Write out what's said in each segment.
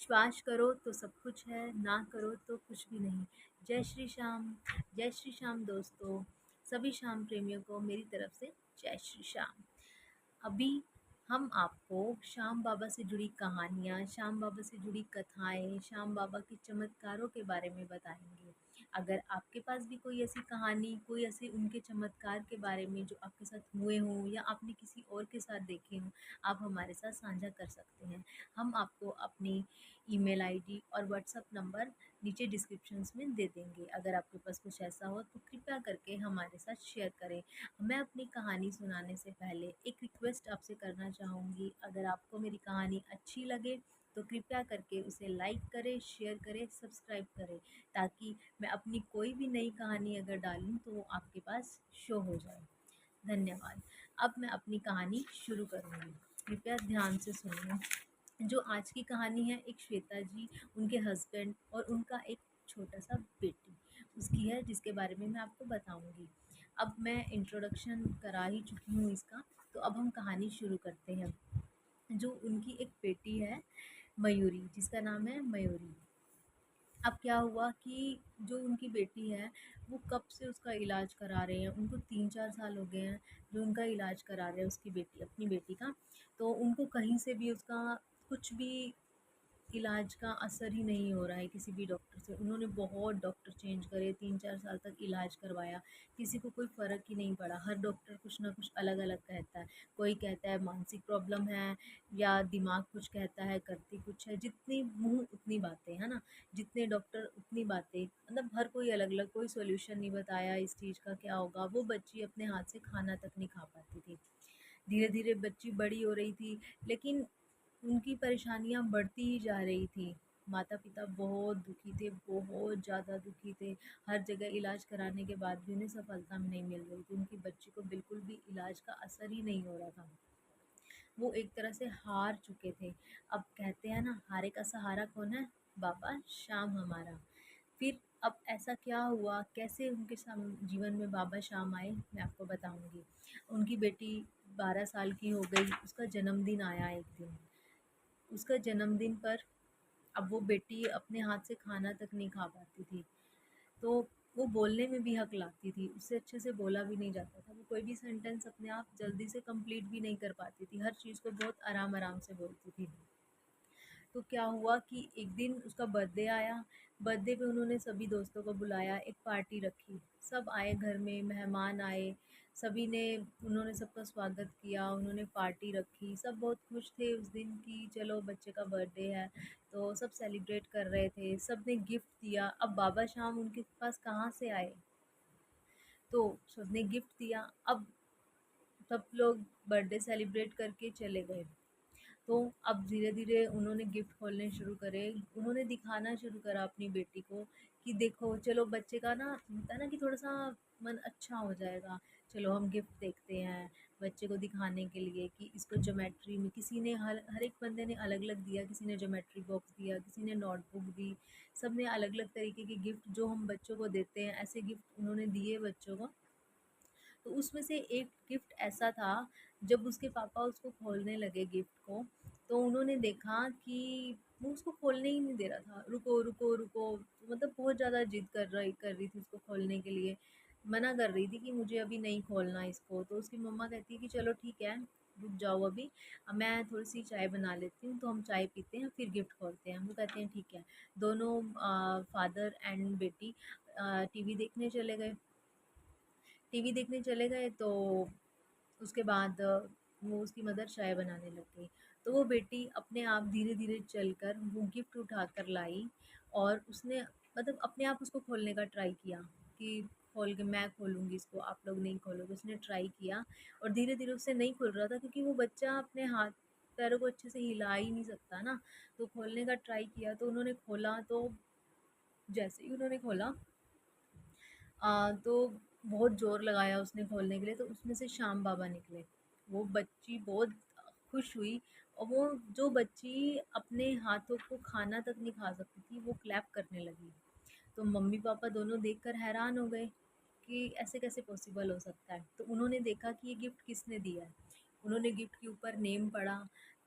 विश्वास करो तो सब कुछ है, ना करो तो कुछ भी नहीं। जय श्री श्याम। जय श्री श्याम दोस्तों। सभी श्याम प्रेमियों को मेरी तरफ से जय श्री श्याम। अभी हम आपको श्याम बाबा से जुड़ी कहानियाँ, श्याम बाबा से जुड़ी कथाएँ, श्याम बाबा के चमत्कारों के बारे में बताएँगे। अगर आपके पास भी कोई ऐसी कहानी, कोई ऐसे उनके चमत्कार के बारे में जो आपके साथ हुए हों या आपने किसी और के साथ देखे हों, आप हमारे साथ साझा कर सकते हैं। हम आपको अपनी ईमेल आईडी और व्हाट्सएप नंबर नीचे डिस्क्रिप्शंस में दे देंगे। अगर आपके पास कुछ ऐसा हो तो कृपया करके हमारे साथ शेयर करें। मैं अपनी कहानी सुनाने से पहले एक रिक्वेस्ट आपसे करना चाहूँगी, अगर आपको मेरी कहानी अच्छी लगे तो कृपया करके उसे लाइक करें, शेयर करें, सब्सक्राइब करें, ताकि मैं अपनी कोई भी नई कहानी अगर डालूँ तो वो आपके पास शो हो जाए। धन्यवाद। अब मैं अपनी कहानी शुरू करूँगी, कृपया ध्यान से सुनिए। जो आज की कहानी है, एक श्वेता जी, उनके हस्बैंड और उनका एक छोटा सा बेटी उसकी है, जिसके बारे में मैं आपको बताऊंगी। अब मैं इंट्रोडक्शन करा ही चुकी हूँ इसका, तो अब हम कहानी शुरू करते हैं। जो उनकी एक बेटी है, मयूरी, जिसका नाम है मयूरी। अब क्या हुआ कि जो उनकी बेटी है, वो कब से उसका इलाज करा रहे हैं, उनको 3-4 साल हो गए हैं जो उनका इलाज करा रहे हैं, उसकी बेटी, अपनी बेटी का। तो उनको कहीं से भी उसका कुछ भी इलाज का असर ही नहीं हो रहा है किसी भी डॉक्टर से। उन्होंने बहुत डॉक्टर चेंज करे, 3-4 साल तक इलाज करवाया, किसी को कोई फ़र्क ही नहीं पड़ा। हर डॉक्टर कुछ ना कुछ अलग-अलग कहता है। कोई कहता है मानसिक प्रॉब्लम है, या दिमाग कुछ कहता है, करती कुछ है। जितनी मुँह उतनी बातें, है ना? जितने डॉक्टर उतनी बातें, मतलब हर कोई अलग-अलग, कोई सॉल्यूशन नहीं बताया इस चीज़ का क्या होगा। वो बच्ची अपने हाथ से खाना तक नहीं खा पाती थी। धीरे-धीरे बच्ची बड़ी हो रही थी, लेकिन उनकी परेशानियाँ बढ़ती ही जा रही थी। माता-पिता बहुत दुखी थे, बहुत ज़्यादा दुखी थे। हर जगह इलाज कराने के बाद भी उन्हें सफलता नहीं मिल रही थी। उनकी बच्ची को बिल्कुल भी इलाज का असर ही नहीं हो रहा था। वो एक तरह से हार चुके थे। अब कहते हैं ना, हारे का सहारा कौन है? बाबा श्याम हमारा। फिर अब ऐसा क्या हुआ, कैसे उनके जीवन में बाबा श्याम आए, मैं आपको बताऊंगी। उनकी बेटी 12 साल की हो गई, उसका जन्मदिन आया एक दिन। उसका जन्मदिन पर अब वो बेटी अपने हाथ से खाना तक नहीं खा पाती थी। तो वो बोलने में भी हकलाती थी, उससे अच्छे से बोला भी नहीं जाता था। वो कोई भी सेंटेंस अपने आप जल्दी से कंप्लीट भी नहीं कर पाती थी, हर चीज़ को बहुत आराम-आराम से बोलती थी। तो क्या हुआ कि एक दिन उसका बर्थडे आया। बर्थडे पे उन्होंने सभी दोस्तों को बुलाया, एक पार्टी रखी। सब आए घर में, मेहमान आए, सभी ने उन्होंने सबका स्वागत किया, उन्होंने पार्टी रखी। सब बहुत खुश थे उस दिन कि चलो बच्चे का बर्थडे है, तो सब सेलिब्रेट कर रहे थे, सबने गिफ्ट दिया। अब बाबा शाम उनके पास कहाँ से आए? तो सबने गिफ्ट दिया। अब सब लोग बर्थडे सेलिब्रेट करके चले गए। तो अब धीरे-धीरे उन्होंने गिफ्ट खोलने शुरू करे। उन्होंने दिखाना शुरू करा अपनी बेटी को कि देखो, चलो बच्चे का ना होता है ना कि थोड़ा-सा मन अच्छा हो जाएगा। चलो हम गिफ्ट देखते हैं, बच्चे को दिखाने के लिए कि इसको ज्योमेट्री में किसी ने हर एक बंदे ने अलग-अलग दिया, किसी ने ज्योमेट्री बॉक्स दिया, किसी ने नोटबुक दी। सबने अलग-अलग तरीके के गिफ्ट जो हम बच्चों को देते हैं, ऐसे गिफ्ट उन्होंने दिए बच्चों को। तो उसमें से एक गिफ्ट ऐसा था, जब उसके पापा उसको खोलने लगे गिफ्ट को, तो उन्होंने देखा कि वो उसको खोलने ही नहीं दे रहा था। रुको, रुको, रुको, मतलब बहुत ज़्यादा जिद कर रही थी उसको खोलने के लिए, मना कर रही थी कि मुझे अभी नहीं खोलना इसको। तो उसकी मम्मा कहती है कि चलो ठीक है, रुक जाओ अभी, मैं थोड़ी सी चाय बना लेती हूँ, तो हम चाय पीते हैं फिर गिफ्ट खोलते हैं। वो कहते हैं ठीक है। दोनों फादर एंड बेटी टीवी देखने चले गए। टीवी देखने चले गए तो उसके बाद वो उसकी मदर चाय बनाने लग गई। तो वो बेटी अपने आप धीरे-धीरे चलकर वो गिफ्ट उठा कर लाई, और उसने मतलब अपने आप उसको खोलने का ट्राई किया कि खोल के मैं खोलूँगी इसको, आप लोग नहीं खोलोगे। उसने ट्राई किया और धीरे-धीरे उससे नहीं खुल रहा था, क्योंकि वो बच्चा अपने हाथ पैरों को अच्छे से हिला ही नहीं सकता ना। तो खोलने का ट्राई किया, तो उन्होंने खोला, तो जैसे ही उन्होंने खोला तो बहुत ज़ोर लगाया उसने खोलने के लिए, तो उसमें से श्याम बाबा निकले। वो बच्ची बहुत खुश हुई, और वो जो बच्ची अपने हाथों को खाना तक नहीं खा सकती थी, वो क्लैप करने लगी। तो मम्मी-पापा दोनों देखकर हैरान हो गए कि ऐसे कैसे पॉसिबल हो सकता है। तो उन्होंने देखा कि ये गिफ्ट किसने दिया है। उन्होंने गिफ्ट के ऊपर नेम पढ़ा,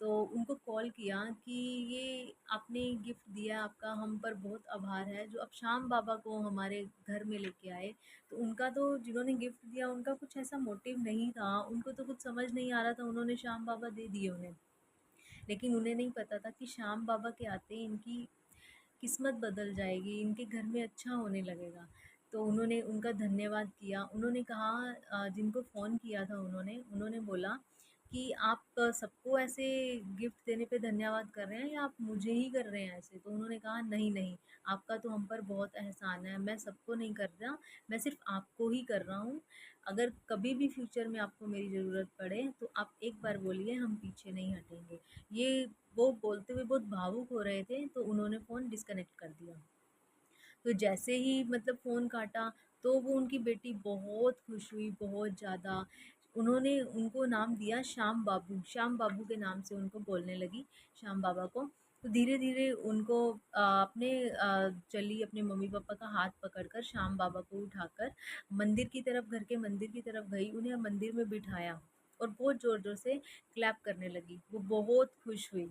तो उनको कॉल किया कि ये आपने गिफ्ट दिया, आपका हम पर बहुत आभार है, जो आप श्याम बाबा को हमारे घर में लेके आए। तो उनका तो जिन्होंने गिफ्ट दिया उनका कुछ ऐसा मोटिव नहीं था, उनको तो कुछ समझ नहीं आ रहा था, उन्होंने श्याम बाबा दे दिए उन्हें। लेकिन उन्हें नहीं पता था कि श्याम बाबा के आते ही इनकी किस्मत बदल जाएगी, इनके घर में अच्छा होने लगेगा। तो उन्होंने उनका धन्यवाद किया। उन्होंने कहा जिनको फ़ोन किया था उन्होंने बोला कि आप सबको ऐसे गिफ्ट देने पे धन्यवाद कर रहे हैं या आप मुझे ही कर रहे हैं ऐसे? तो उन्होंने कहा नहीं, नहीं, आपका तो हम पर बहुत एहसान है, मैं सबको नहीं कर रहा, मैं सिर्फ़ आपको ही कर रहा हूँ। अगर कभी भी फ्यूचर में आपको मेरी ज़रूरत पड़े तो आप एक बार बोलिए, हम पीछे नहीं हटेंगे। ये वो बोलते हुए बहुत भावुक हो रहे थे, तो उन्होंने फ़ोन डिस्कनेक्ट कर दिया। तो जैसे ही मतलब फ़ोन काटा, तो वो उनकी बेटी बहुत खुश हुई, बहुत ज़्यादा। उन्होंने उनको नाम दिया श्याम बाबू, श्याम बाबू के नाम से उनको बोलने लगी, श्याम बाबा को। तो धीरे-धीरे उनको चली अपने मम्मी-पापा का हाथ पकड़कर श्याम बाबा को उठाकर मंदिर की तरफ, घर के मंदिर की तरफ गई, उन्हें मंदिर में बिठाया और बहुत ज़ोर-ज़ोर से क्लैप करने लगी। वो बहुत खुश हुई।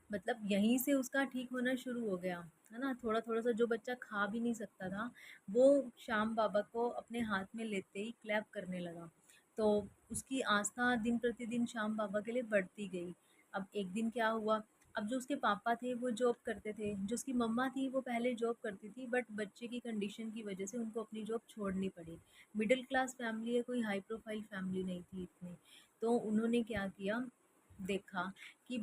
मतलब यहीं से उसका ठीक होना शुरू हो गया, है ना? थोड़ा-थोड़ा सा जो बच्चा खा भी नहीं सकता था, वो श्याम बाबा को अपने हाथ में लेते ही क्लैप करने लगा। तो उसकी आस्था दिन प्रतिदिन श्याम बाबा के लिए बढ़ती गई। अब एक दिन क्या हुआ, अब जो उसके पापा थे वो जॉब करते थे, जो उसकी मम्मा थी वो पहले जॉब करती थी, बट बच्चे की कंडीशन की वजह से उनको अपनी जॉब छोड़नी पड़ी। मिडिल क्लास फैमिली है, कोई हाई प्रोफाइल फैमिली नहीं थी इतनी। तो उन्होंने क्या किया, देखा कि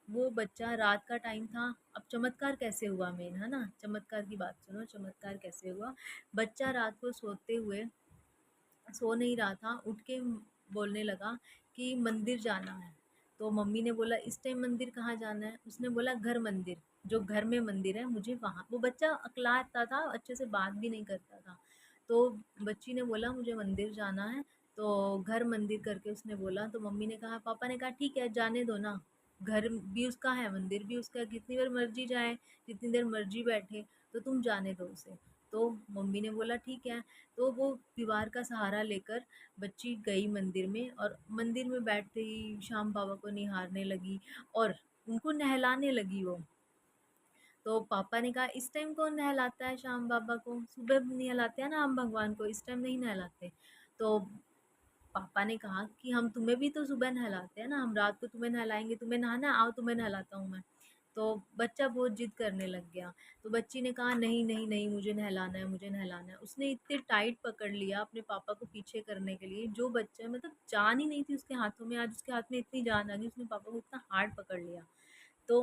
वो बच्चा, रात का टाइम था। अब चमत्कार कैसे हुआ, मेन है ना, चमत्कार की बात सुनो, चमत्कार कैसे हुआ। बच्चा रात को सोते हुए सो नहीं रहा था, उठ के बोलने लगा कि मंदिर जाना है। तो मम्मी ने बोला इस टाइम मंदिर कहाँ जाना है? उसने बोला घर मंदिर, जो घर में मंदिर है मुझे वहाँ। वो बच्चा अकलाता था, अच्छे से बात भी नहीं करता था। तो बच्ची ने बोला मुझे मंदिर जाना है, तो घर मंदिर करके उसने बोला। तो मम्मी ने कहा, पापा ने कहा ठीक है जाने दो ना, घर भी उसका है, मंदिर भी उसका है, कितनी बार मर्जी जाए, जितनी देर मर्जी बैठे, तो तुम जाने दो उसे। तो मम्मी ने बोला ठीक है। तो वो दीवार का सहारा लेकर बच्ची गई मंदिर में, और मंदिर में बैठते ही श्याम बाबा को निहारने लगी और उनको नहलाने लगी वो। तो पापा ने कहा इस टाइम कौन नहलाता है श्याम बाबा को, सुबह नहलाते हैं ना हम भगवान को, इस टाइम नहीं नहलाते। तो पापा ने कहा कि हम तुम्हें भी तो सुबह नहलाते हैं ना, हम रात को तुम्हें नहलाएंगे, तुम्हें नहाना है, आओ तुम्हें नहलाता हूँ मैं। तो बच्चा बहुत जिद करने लग गया। तो बच्ची ने कहा नहीं नहीं नहीं, मुझे नहलाना है, मुझे नहलाना है। उसने इतने टाइट पकड़ लिया अपने पापा को पीछे करने के लिए, जो बच्चा मतलब जान ही नहीं थी उसके हाथों में, आज उसके हाथ में इतनी जान आ गई, उसने पापा को इतना हार्ड पकड़ लिया। तो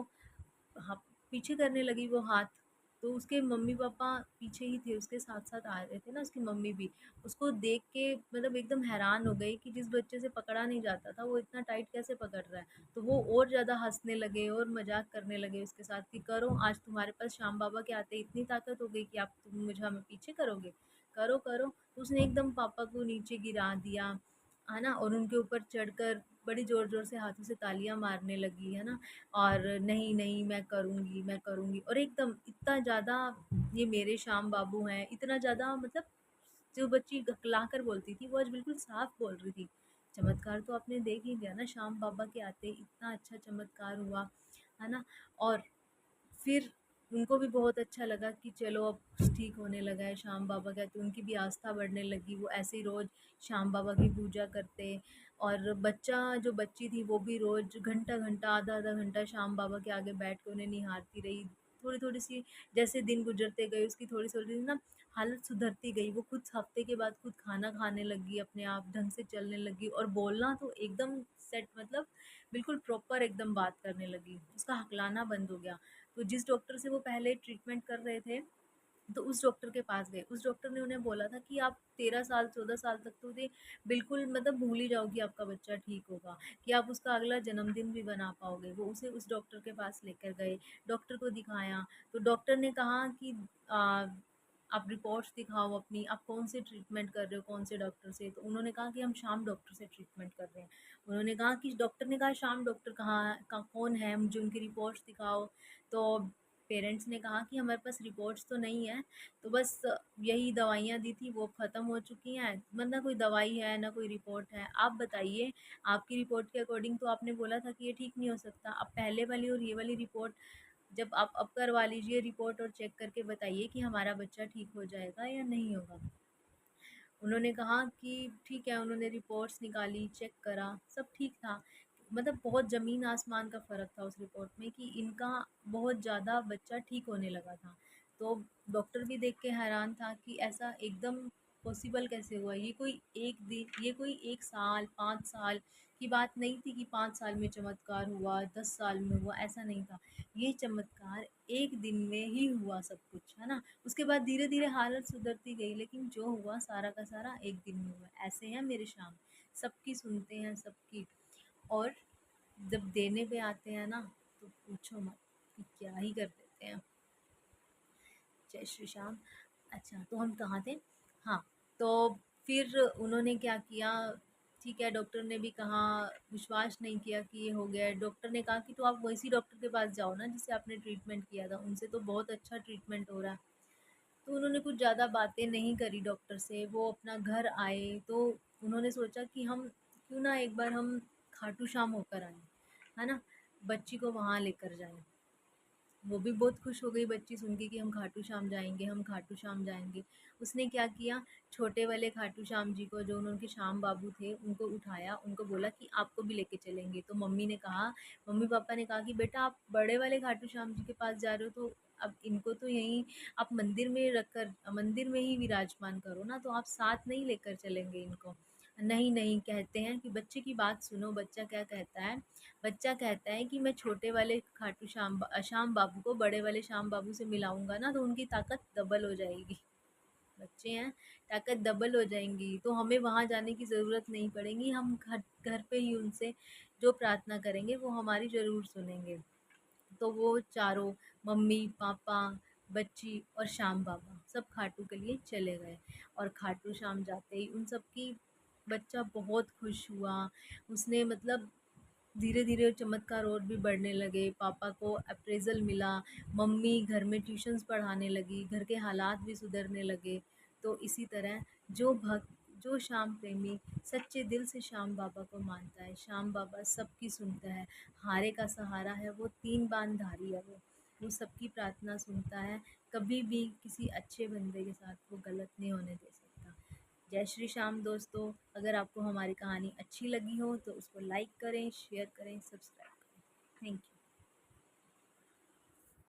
हाँ, पीछे करने लगी वो हाथ। तो उसके मम्मी-पापा पीछे ही थे, उसके साथ-साथ आ रहे थे ना, उसकी मम्मी भी। उसको देख के मतलब एकदम हैरान हो गई कि जिस बच्चे से पकड़ा नहीं जाता था, वो इतना टाइट कैसे पकड़ रहा है। तो वो और ज़्यादा हँसने लगे और मज़ाक करने लगे उसके साथ कि करो, आज तुम्हारे पास श्याम बाबा के आते ही इतनी ताकत हो गई कि आप हमें पीछे करोगे? करो, करो। तो उसने एकदम पापा को नीचे गिरा दिया, है ना? और उनके ऊपर चढ़कर बड़ी ज़ोर-ज़ोर से हाथों से तालियाँ मारने लगी, है ना? और नहीं, नहीं मैं करूँगी, मैं करूँगी, और एकदम इतना ज़्यादा ये मेरे श्याम बाबू हैं, इतना ज़्यादा मतलब जो बच्ची गकला कर बोलती थी, वो आज बिल्कुल साफ बोल रही थी। चमत्कार तो आपने देख ही लिया ना, श्याम बाबा के आते ही इतना अच्छा चमत्कार हुआ, है ना? और फिर उनको भी बहुत अच्छा लगा कि चलो अब ठीक होने लगा है श्याम बाबा का, तो उनकी भी आस्था बढ़ने लगी। वो ऐसे ही रोज़ श्याम बाबा की पूजा करते, और बच्चा जो बच्ची थी वो भी रोज़ घंटा-घंटा, आधा-आधा घंटा श्याम बाबा के आगे बैठ के उन्हें निहारती रही। थोड़ी-थोड़ी सी जैसे दिन गुज़रते गए उसकी थोड़ी-थोड़ी ना हालत सुधरती गई। वो खुद हफ़्ते के बाद खुद खाना खाने लगी, अपने आप ढंग से चलने लगी, और बोलना तो एकदम सेट, मतलब बिल्कुल प्रॉपर एकदम बात करने लगी। उसका हकलाना बंद हो गया। तो जिस डॉक्टर से वो पहले ट्रीटमेंट कर रहे थे, तो उस डॉक्टर के पास गए। उस डॉक्टर ने उन्हें बोला था कि आप 13 साल 14 साल तक तो ये बिल्कुल मतलब भूल ही जाओ कि आपका बच्चा ठीक होगा, कि आप उसका अगला जन्मदिन भी बना पाओगे। वो उसे उस डॉक्टर के पास लेकर गए, डॉक्टर को दिखाया। तो डॉक्टर ने कहा कि आ, आप रिपोर्ट्स दिखाओ अपनी, आप कौन से ट्रीटमेंट कर रहे हो, कौन से डॉक्टर से। तो उन्होंने कहा कि हम श्याम डॉक्टर से ट्रीटमेंट कर रहे हैं। उन्होंने कहा कि डॉक्टर ने कहा श्याम डॉक्टर कहाँ कौन है, मुझे उनकी रिपोर्ट्स दिखाओ। तो पेरेंट्स ने कहा कि हमारे पास रिपोर्ट्स तो नहीं है, तो बस यही दवाइयाँ दी थी वो ख़त्म हो चुकी हैं, मतलब ना कोई दवाई है ना कोई रिपोर्ट है। आप बताइए, आपकी रिपोर्ट के अकॉर्डिंग तो आपने बोला था कि ये ठीक नहीं हो सकता। अब पहले वाली और ये वाली रिपोर्ट जब आप अब करवा लीजिए रिपोर्ट और चेक करके बताइए कि हमारा बच्चा ठीक हो जाएगा या नहीं होगा। उन्होंने कहा कि ठीक है, उन्होंने रिपोर्ट्स निकाली, चेक करा, सब ठीक था। मतलब बहुत ज़मीन आसमान का फ़र्क था उस रिपोर्ट में कि इनका बहुत ज़्यादा बच्चा ठीक होने लगा था। तो डॉक्टर भी देख के हैरान था कि ऐसा एकदम पॉसिबल कैसे हुआ? ये कोई 1 साल, 5 साल की बात नहीं थी कि 5 साल में चमत्कार हुआ, 10 साल में हुआ, ऐसा नहीं था। ये चमत्कार 1 दिन में ही हुआ सब कुछ, है ना? उसके बाद धीरे-धीरे हालत सुधरती गई, लेकिन जो हुआ सारा का सारा 1 दिन में हुआ। ऐसे हैं मेरे श्याम, सबकी सुनते हैं सबकी। और जब देने पे आते हैं ना, तो पूछो मत कि क्या ही कर देते हैं। जय श्री श्याम। अच्छा, तो हम कहाँ थे? हाँ, तो फिर उन्होंने क्या किया, ठीक है, डॉक्टर ने भी कहा, विश्वास नहीं किया कि ये हो गया है। डॉक्टर ने कहा कि तो आप वैसी डॉक्टर के पास जाओ ना जिससे आपने ट्रीटमेंट किया था, उनसे तो बहुत अच्छा ट्रीटमेंट हो रहा है। तो उन्होंने कुछ ज़्यादा बातें नहीं करी डॉक्टर से, वो अपना घर आए। तो उन्होंने सोचा कि हम क्यों ना एक बार हम खाटू श्याम होकर आएँ, है ना? बच्ची को वहाँ लेकर जाएँ। वो भी बहुत खुश हो गई बच्ची सुन के कि हम खाटू श्याम जाएँगे, हम खाटू श्याम जाएँगे। उसने क्या किया, छोटे वाले खाटू श्याम जी को, जो उनके श्याम बाबू थे, उनको उठाया, उनको बोला कि आपको भी लेके चलेंगे। तो मम्मी-पापा ने कहा कि बेटा आप बड़े वाले खाटू श्याम जी के पास जा रहे हो, तो अब इनको तो यहीं आप मंदिर में ही विराजमान करो ना, तो आप साथ नहीं लेकर चलेंगे इनको। नहीं, नहीं, कहते हैं कि बच्चे की बात सुनो, बच्चा क्या कहता है। बच्चा कहता है कि मैं छोटे वाले श्याम बाबू को बड़े वाले श्याम बाबू से मिलाऊंगा ना, तो उनकी ताकत डबल हो जाएगी। बच्चे हैं, ताकत डबल हो जाएंगी, तो हमें वहाँ जाने की ज़रूरत नहीं पड़ेगी। हम घर घर पे ही उनसे जो प्रार्थना करेंगे वो हमारी ज़रूर सुनेंगे। तो वो चारों, मम्मी पापा, बच्ची और श्याम बाबा, सब खाटू के लिए चले गए। और खाटू श्याम जाते ही उन सब की बच्चा बहुत खुश हुआ। उसने मतलब धीरे धीरे चमत्कार और भी बढ़ने लगे। पापा को अप्रेज़ल मिला, मम्मी घर में ट्यूशन्स पढ़ाने लगी, घर के हालात भी सुधरने लगे। तो इसी तरह जो श्याम प्रेमी सच्चे दिल से श्याम बाबा को मानता है, श्याम बाबा सबकी सुनता है। हारे का सहारा है वो, 3 बांधारी है वो सबकी प्रार्थना सुनता है। कभी भी किसी अच्छे बंदे के साथ वो गलत नहीं होने दे सकता। जय श्री श्याम दोस्तों। अगर आपको हमारी कहानी अच्छी लगी हो तो उसको लाइक करें, शेयर करें, सब्सक्राइब करें। Thank you.